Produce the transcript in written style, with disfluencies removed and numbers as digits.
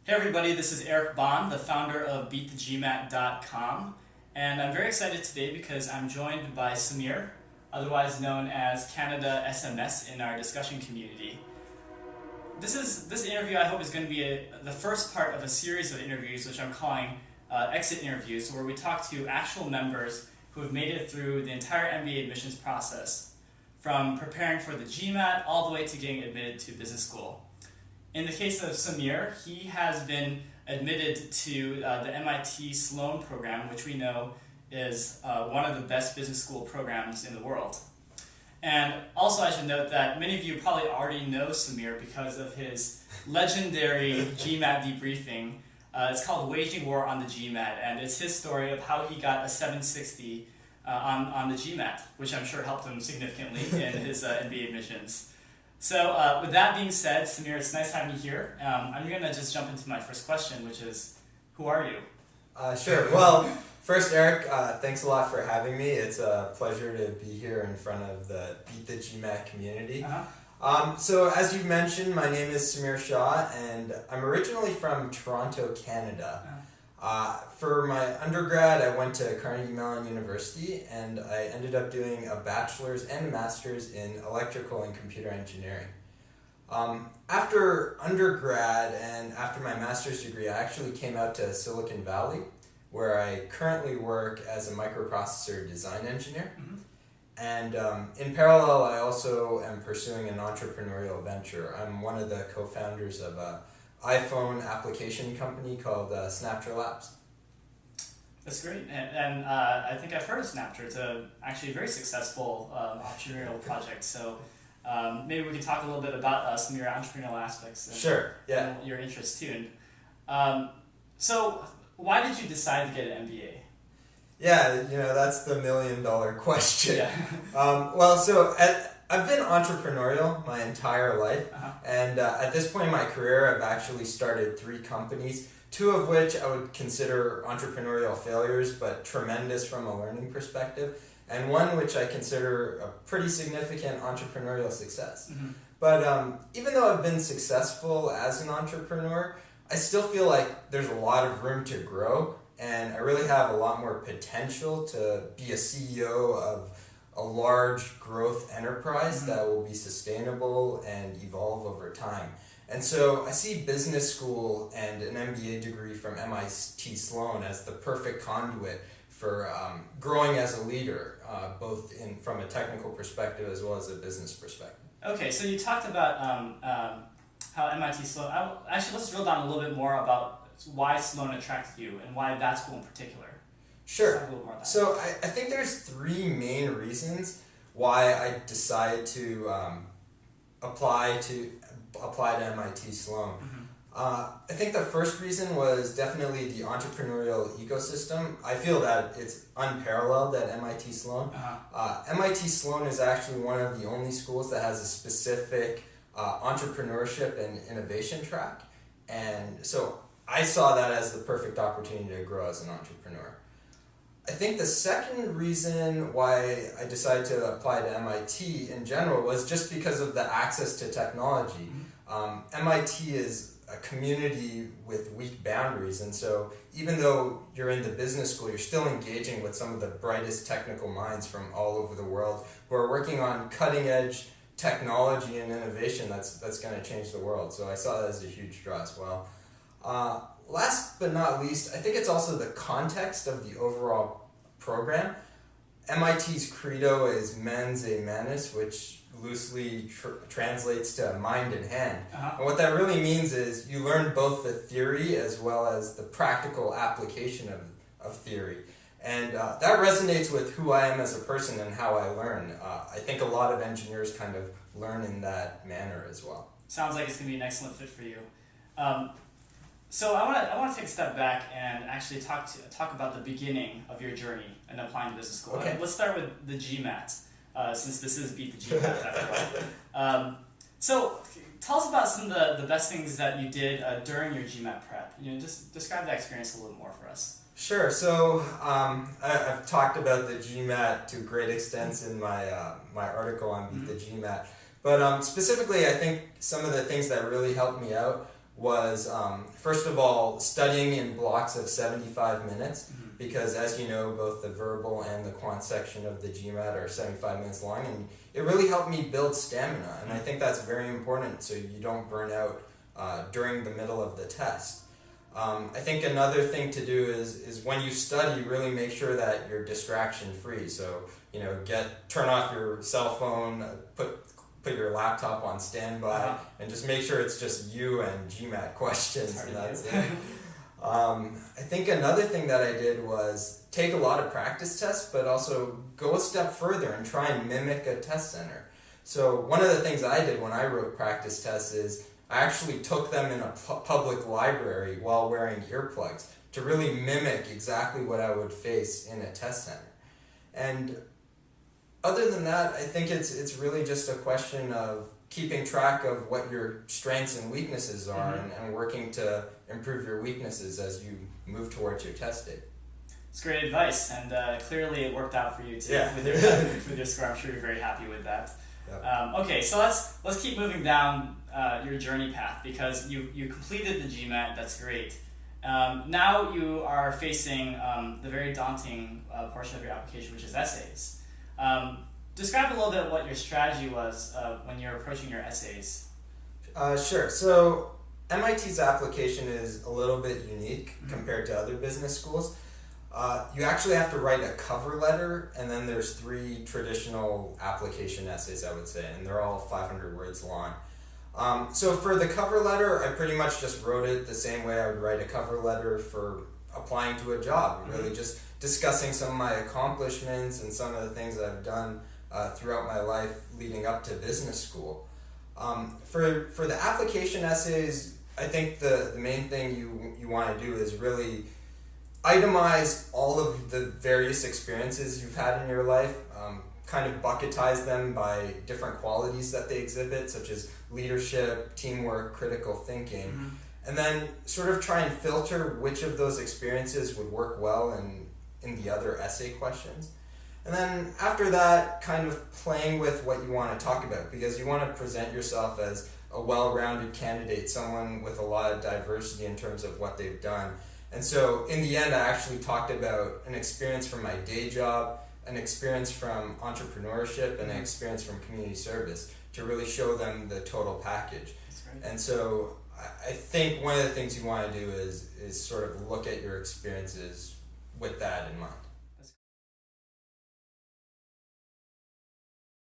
Hey everybody, this is Eric Bahn, the founder of BeatTheGMAT.com, and I'm very excited today because I'm joined by Samir, otherwise known as Canada SMS in our discussion community. This interview I hope is going to be the first part of a series of interviews which I'm calling exit interviews, where we talk to actual members who have made it through the entire MBA admissions process, from preparing for the GMAT all the way to getting admitted to business school. In the case of Samir, he has been admitted to the MIT Sloan program, which we know is one of the best business school programs in the world. And also I should note that many of you probably already know Samir because of his legendary GMAT debriefing. It's called Waging War on the GMAT, and it's his story of how he got a 760 on the GMAT, which I'm sure helped him significantly in his MBA admissions. So with that being said, Samir, it's nice having you here. I'm going to just jump into my first question, which is, who are you? Sure. Well, first, Eric, thanks a lot for having me. It's a pleasure to be here in front of the Beat The GMAT community. So as you mentioned, my name is Samir Shah, and I'm originally from Toronto, Canada. For my undergrad, I went to Carnegie Mellon University, and I ended up doing a bachelor's and a master's in electrical and computer engineering. After undergrad and after my master's degree, I actually came out to Silicon Valley, where I currently work as a microprocessor design engineer. And in parallel, I also am pursuing an entrepreneurial venture. I'm one of the co-founders of an iPhone application company called Snapter Labs. That's great, and I think I've heard of Snapter. It's actually a very successful entrepreneurial project, so maybe we can talk a little bit about some of your entrepreneurial aspects and, Sure, yeah. and your interests too. So why did you decide to get an MBA? Yeah, that's the million-dollar question. Yeah. I've been entrepreneurial my entire life, and at this point in my career, I've actually started 3 companies, 2 of which I would consider entrepreneurial failures, but tremendous from a learning perspective, and one which I consider a pretty significant entrepreneurial success. But even though I've been successful as an entrepreneur, I still feel like there's a lot of room to grow, and I really have a lot more potential to be a CEO of a large growth enterprise that will be sustainable and evolve over time. And so I see business school and an MBA degree from MIT Sloan as the perfect conduit for growing as a leader, both from a technical perspective as well as a business perspective. Okay, so you talked about how MIT Sloan, actually let's drill down a little bit more about why Sloan attracted you and why that school in particular. Sure. So I think there's 3 main reasons why I decided to apply to MIT Sloan. I think the first reason was definitely the entrepreneurial ecosystem. I feel that it's unparalleled at MIT Sloan. MIT Sloan is actually one of the only schools that has a specific entrepreneurship and innovation track, and so I saw that as the perfect opportunity to grow as an entrepreneur. I think the second reason why I decided to apply to MIT in general was just because of the access to technology. MIT is a community with weak boundaries, and so even though you're in the business school, you're still engaging with some of the brightest technical minds from all over the world who are working on cutting-edge technology and innovation that's going to change the world. So I saw that as a huge draw as well. Last but not least, I think it's also the context of the overall program. MIT's credo is mens et manus, which loosely translates to mind and hand. And what that really means is you learn both the theory as well as the practical application of theory. And that resonates with who I am as a person and how I learn. I think a lot of engineers kind of learn in that manner as well. Sounds like it's going to be an excellent fit for you. So I want to take a step back and actually talk about the beginning of your journey in applying to business school. Okay. Let's start with the GMAT, since this is Beat the GMAT after all. So tell us about some of the best things that you did during your GMAT prep. Just describe that experience a little more for us. Sure. So I've talked about the GMAT to great extents in my article on Beat the GMAT. But specifically, I think some of the things that really helped me out was, first of all, studying in blocks of 75 minutes, because as you know, both the verbal and the quant section of the GMAT are 75 minutes long, and it really helped me build stamina, and I think that's very important so you don't burn out during the middle of the test. I think another thing to do is when you study, really make sure that you're distraction free. So, turn off your cell phone, put your laptop on standby, and just make sure it's just you and GMAT questions, and that's it. I think another thing that I did was take a lot of practice tests, but also go a step further and try and mimic a test center. So one of the things I did when I wrote practice tests is I actually took them in a public library while wearing earplugs to really mimic exactly what I would face in a test center. And other than that, I think it's really just a question of keeping track of what your strengths and weaknesses are, and working to improve your weaknesses as you move towards your test date. It's great advice, and clearly it worked out for you too. Yeah. with your score. I'm sure you're very happy with that. Yep. Okay, so let's keep moving down your journey path, because you completed the GMAT. That's great. Now you are facing the very daunting portion of your application, which is essays. Describe a little bit what your strategy was when you're approaching your essays. Sure. So MIT's application is a little bit unique compared to other business schools. You actually have to write a cover letter, and then there's 3 traditional application essays, I would say, and they're all 500 words long. So for the cover letter, I pretty much just wrote it the same way I would write a cover letter for applying to a job, really just discussing some of my accomplishments and some of the things that I've done throughout my life leading up to business school. For the application essays, I think the main thing you want to do is really itemize all of the various experiences you've had in your life, kind of bucketize them by different qualities that they exhibit, such as leadership, teamwork, critical thinking, and then sort of try and filter which of those experiences would work well in the other essay questions. And then after that, kind of playing with what you want to talk about, because you want to present yourself as a well-rounded candidate, someone with a lot of diversity in terms of what they've done. And so in the end, I actually talked about an experience from my day job, an experience from entrepreneurship, and an experience from community service to really show them the total package. That's great. And so I think one of the things you want to do is sort of look at your experiences with that in mind.